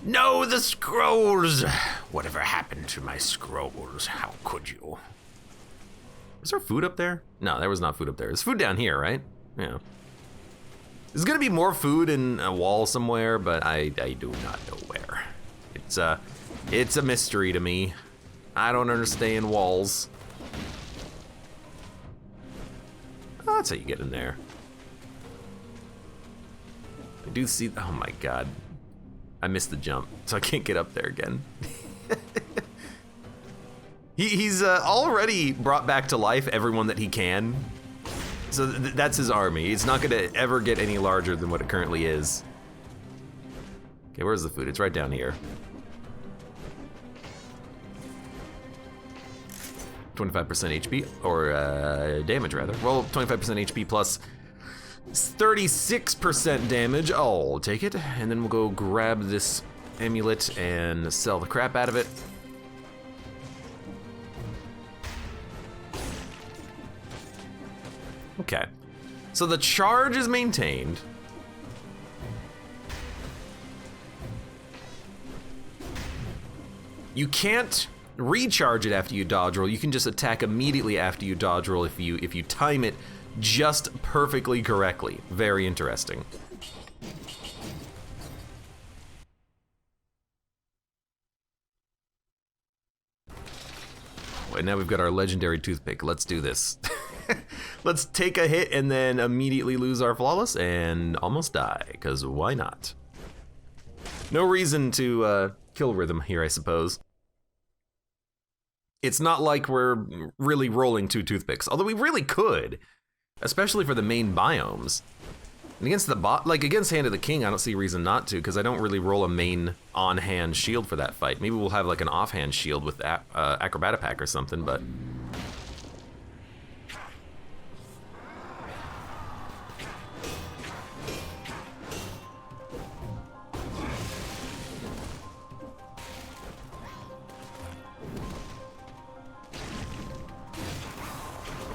No, the scrolls! Whatever happened to my scrolls? How could you? Was there food up there? No, there was not food up there. There's food down here, right? Yeah. There's gonna be more food in a wall somewhere, but I do not know where. It's a mystery to me. I don't understand walls. Oh, that's how you get in there. I do see, oh my God. I missed the jump, so I can't get up there again. He's already brought back to life everyone that he can. So that's his army. It's not gonna ever get any larger than what it currently is. Okay, where's the food? It's right down here. 25% HP, or damage rather. Well, 25% HP plus 36% damage. I'll take it, and then we'll go grab this amulet and sell the crap out of it. Okay, so the charge is maintained. You can't recharge it after you dodge roll. You can just attack immediately after you dodge roll if you time it just perfectly correctly. Very interesting. And now we've got our legendary toothpick. Let's do this. Let's take a hit and then immediately lose our flawless and almost die, because why not? No reason to kill rhythm here, I suppose. It's not like we're really rolling 2 toothpicks, although we really could, especially for the main biomes. And against the like against Hand of the King, I don't see a reason not to, because I don't really roll a main on-hand shield for that fight. Maybe we'll have like an off-hand shield with Acrobata Pack or something, but...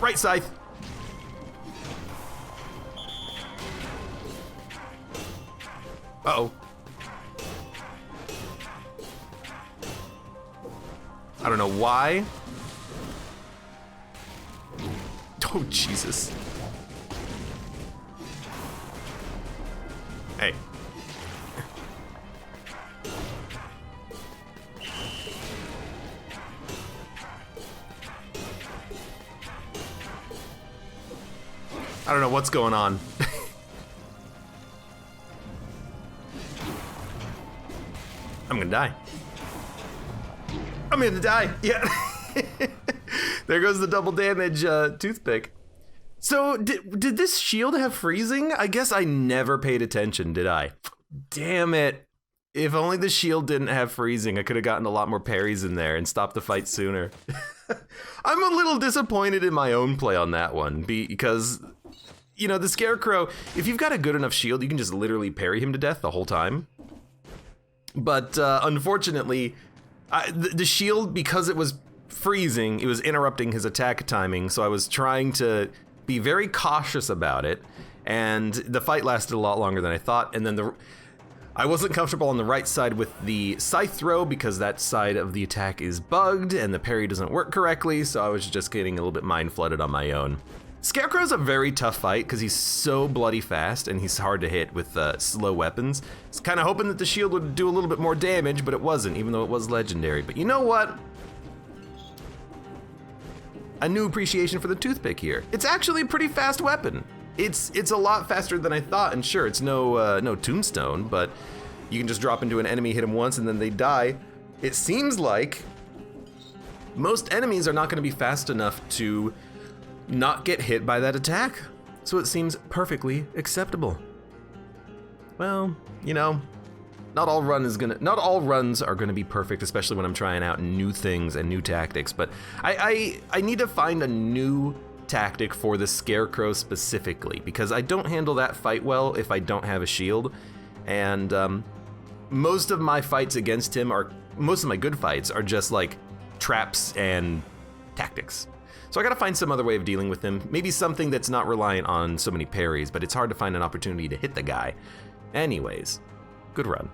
Right scythe. Uh-oh. I don't know why. Oh, Jesus. Hey. I don't know what's going on. I'm gonna die. I'm gonna die. Yeah. There goes the double damage toothpick. So did this shield have freezing? I guess I never paid attention, did I? Damn it. If only the shield didn't have freezing, I could have gotten a lot more parries in there and stopped the fight sooner. I'm a little disappointed in my own play on that one because, you know, the Scarecrow, if you've got a good enough shield, you can just literally parry him to death the whole time. But unfortunately, the shield, because it was freezing, it was interrupting his attack timing, so I was trying to be very cautious about it, and the fight lasted a lot longer than I thought, and then I wasn't comfortable on the right side with the scythe throw because that side of the attack is bugged and the parry doesn't work correctly, so I was just getting a little bit mind flooded on my own. Scarecrow's a very tough fight because he's so bloody fast and he's hard to hit with slow weapons. I was kind of hoping that the shield would do a little bit more damage, but it wasn't, even though it was legendary. But you know what? A new appreciation for the toothpick here. It's actually a pretty fast weapon. It's a lot faster than I thought, and sure, it's no tombstone, but you can just drop into an enemy, hit them once, and then they die. It seems like most enemies are not going to be fast enough to not get hit by that attack, so it seems perfectly acceptable. Well, you know, not all runs are gonna be perfect, especially when I'm trying out new things and new tactics, but I need to find a new tactic for the Scarecrow specifically, because I don't handle that fight well if I don't have a shield, and most of my fights against him most of my good fights are just like traps and tactics. So I gotta find some other way of dealing with him. Maybe something that's not reliant on so many parries, but it's hard to find an opportunity to hit the guy. Anyways, good run.